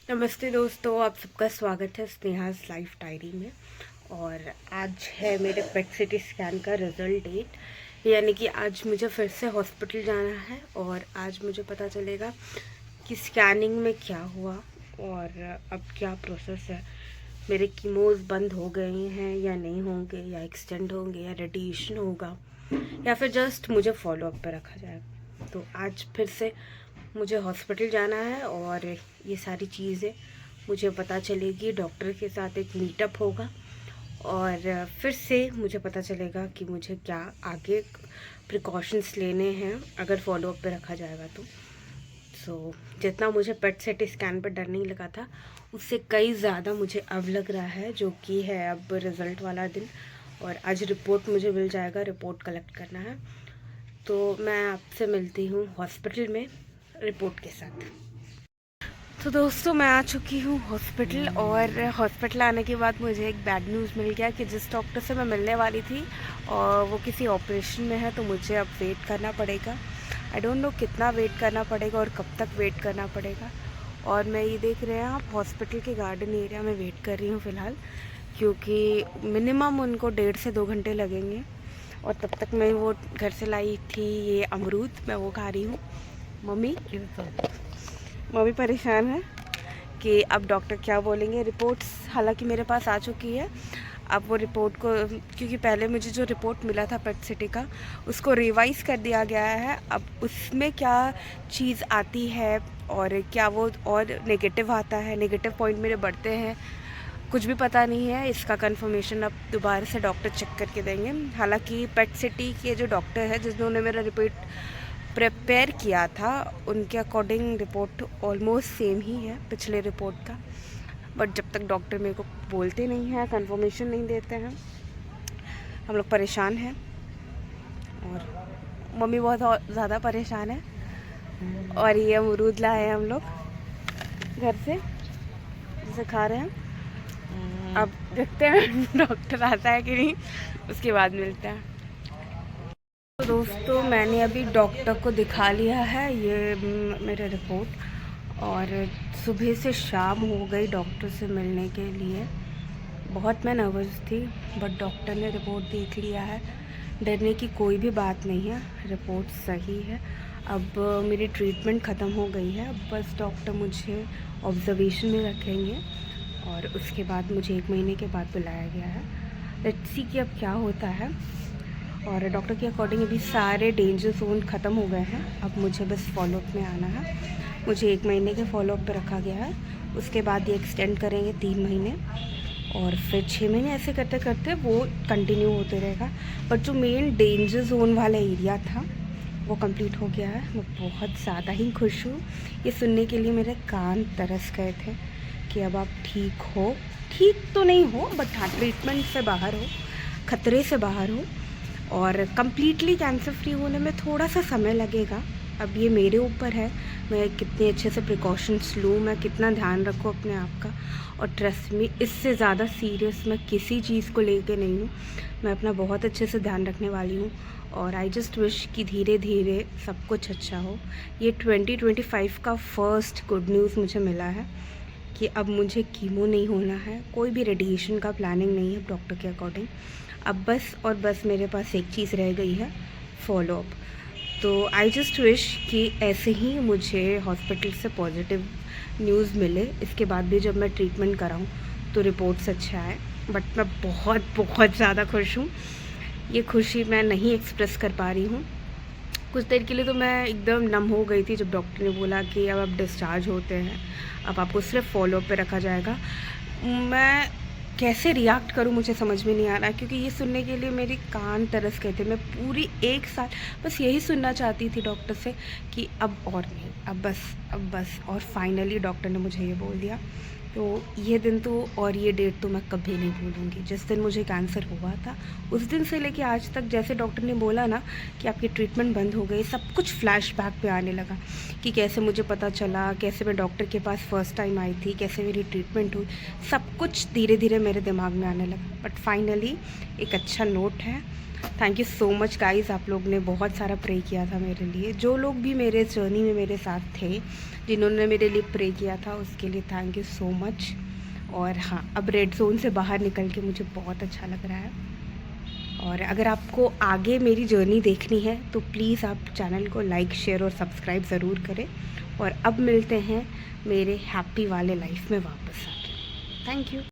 नमस्ते दोस्तों, आप सबका स्वागत है स्नेहास लाइफ डायरी में। और आज है मेरे पेट सिटी स्कैन का रिज़ल्ट डेट, यानी कि आज मुझे फिर से हॉस्पिटल जाना है और आज मुझे पता चलेगा कि स्कैनिंग में क्या हुआ और अब क्या प्रोसेस है। मेरे कीमोज बंद हो गए हैं या नहीं होंगे, या एक्सटेंड होंगे, या रेडिएशन होगा, या फिर जस्ट मुझे फॉलोअप पे रखा जाएगा। तो आज फिर से मुझे हॉस्पिटल जाना है और ये सारी चीज़ें मुझे पता चलेगी। डॉक्टर के साथ एक मीटअप होगा और फिर से मुझे पता चलेगा कि मुझे क्या आगे प्रिकॉशंस लेने हैं अगर फॉलोअप पे रखा जाएगा तो। जितना मुझे पेट सिटी स्कैन पर डर नहीं लगा था, उससे कई ज़्यादा मुझे अब लग रहा है, जो कि है अब रिज़ल्ट वाला दिन। और आज रिपोर्ट मुझे मिल जाएगा, रिपोर्ट कलेक्ट करना है। तो मैं आपसे मिलती हूँ हॉस्पिटल में रिपोर्ट के साथ। तो दोस्तों, मैं आ चुकी हूँ हॉस्पिटल और हॉस्पिटल आने के बाद मुझे एक बैड न्यूज़ मिल गया कि जिस डॉक्टर से मैं मिलने वाली थी और वो किसी ऑपरेशन में है, तो मुझे अब वेट करना पड़ेगा। आई डोंट नो कितना वेट करना पड़ेगा और कब तक वेट करना पड़ेगा। और मैं ये देख रहे हैं आप, हॉस्पिटल के गार्डन एरिया में वेट कर रही हूँ फ़िलहाल, क्योंकि मिनिमम उनको 1.5 से 2 घंटे लगेंगे। और तब तक मैं वो घर से लाई थी ये अमरूद, मैं वो खा रही हूँ। मम्मी परेशान है कि अब डॉक्टर क्या बोलेंगे। रिपोर्ट्स हालांकि मेरे पास आ चुकी है। अब वो रिपोर्ट को, क्योंकि पहले मुझे जो रिपोर्ट मिला था पेट सिटी का, उसको रिवाइज़ कर दिया गया है। अब उसमें क्या चीज़ आती है और क्या वो और नेगेटिव आता है, नेगेटिव पॉइंट मेरे बढ़ते हैं, कुछ भी पता नहीं है। इसका कंफर्मेशन अब दोबारा से डॉक्टर चेक करके देंगे। हालांकि पेट सिटी के जो डॉक्टर है जिन्होंने मेरा रिपोर्ट प्रिपेयर किया था, उनके अकॉर्डिंग रिपोर्ट ऑलमोस्ट सेम ही है पिछले रिपोर्ट का। बट जब तक डॉक्टर मेरे को बोलते नहीं हैं, कंफर्मेशन नहीं देते हैं, हम लोग परेशान हैं। और मम्मी बहुत ज़्यादा परेशान है। और ये अमरूद लाए हैं हम लोग घर से, जिसे खा रहे हैं। अब देखते हैं डॉक्टर आता है कि नहीं, उसके बाद मिलते हैं। तो दोस्तों, मैंने अभी डॉक्टर को दिखा लिया है, ये मेरा रिपोर्ट। और सुबह से शाम हो गई डॉक्टर से मिलने के लिए। बहुत मैं नर्वस थी, बट डॉक्टर ने रिपोर्ट देख लिया है। डरने की कोई भी बात नहीं है, रिपोर्ट सही है। अब मेरी ट्रीटमेंट ख़त्म हो गई है। अब बस डॉक्टर मुझे ऑब्जर्वेशन में रखेंगे और उसके बाद मुझे 1 महीने के बाद बुलाया गया है। लेट्स सी कि अब क्या होता है। और डॉक्टर के अकॉर्डिंग अभी सारे डेंजर जोन ख़त्म हो गए हैं। अब मुझे बस फॉलोअप में आना है। मुझे 1 महीने के फॉलोअप पे रखा गया है। उसके बाद ये एक्सटेंड करेंगे 3 महीने और फिर 6 महीने, ऐसे करते करते वो कंटिन्यू होते रहेगा। बट जो मेन डेंजर जोन वाला एरिया था वो कंप्लीट हो गया है। मैं बहुत ज़्यादा ही खुश हूँ। ये सुनने के लिए मेरे कान तरस गए थे कि अब आप ठीक हो। ठीक तो नहीं हो, बट हाँ, ट्रीटमेंट से बाहर हो, खतरे से बाहर हो। और कम्प्लीटली कैंसर फ्री होने में थोड़ा सा समय लगेगा। अब ये मेरे ऊपर है, मैं कितने अच्छे से प्रिकॉशंस लूँ, मैं कितना ध्यान रखूँ अपने आप का। और ट्रस्ट में इससे ज़्यादा सीरियस मैं किसी चीज़ को लेके नहीं हूँ। मैं अपना बहुत अच्छे से ध्यान रखने वाली हूँ। और आई जस्ट विश कि धीरे धीरे सब कुछ अच्छा हो। ये 2025 का फर्स्ट गुड न्यूज़ मुझे मिला है कि अब मुझे कीमो नहीं होना है, कोई भी रेडिएशन का प्लानिंग नहीं है डॉक्टर के अकॉर्डिंग। अब बस और बस मेरे पास एक चीज़ रह गई है, फॉलोअप। तो आई जस्ट विश कि ऐसे ही मुझे हॉस्पिटल से पॉजिटिव न्यूज़ मिले। इसके बाद भी जब मैं ट्रीटमेंट कराऊँ तो रिपोर्ट्स अच्छा आए। बट मैं बहुत बहुत ज़्यादा खुश हूँ। ये खुशी मैं नहीं एक्सप्रेस कर पा रही हूँ। कुछ देर के लिए तो मैं एकदम नम हो गई थी जब डॉक्टर ने बोला कि अब आप डिस्चार्ज होते हैं, अब आपको सिर्फ फॉलोअप पे रखा जाएगा। मैं कैसे रिएक्ट करूं मुझे समझ में नहीं आ रहा, क्योंकि ये सुनने के लिए मेरे कान तरस गए थे। मैं पूरी 1 साल बस यही सुनना चाहती थी डॉक्टर से कि अब और नहीं, अब बस। और फाइनली डॉक्टर ने मुझे ये बोल दिया। तो ये दिन तो और ये डेट तो मैं कभी नहीं भूलूंगी। जिस दिन मुझे कैंसर हुआ था, उस दिन से लेके आज तक, जैसे डॉक्टर ने बोला ना कि आपकी ट्रीटमेंट बंद हो गई, सब कुछ फ्लैशबैक पे आने लगा कि कैसे मुझे पता चला, कैसे मैं डॉक्टर के पास फर्स्ट टाइम आई थी, कैसे मेरी ट्रीटमेंट हुई। सब कुछ धीरे धीरे मेरे दिमाग में आने लगा। बट फाइनली एक अच्छा नोट है, thank you so much guys, आप लोग ने बहुत सारा प्रे किया था मेरे लिए। जो लोग भी मेरे जर्नी में मेरे साथ थे, जिन्होंने मेरे लिए प्रे किया था, उसके लिए थैंक यू सो मच। और हाँ, अब रेड जोन से बाहर निकल के मुझे बहुत अच्छा लग रहा है। और अगर आपको आगे मेरी जर्नी देखनी है तो प्लीज़ आप चैनल को लाइक, शेयर और सब्सक्राइब ज़रूर करें। और अब मिलते हैं मेरे हैप्पी वाले लाइफ में वापस आके। Thank you.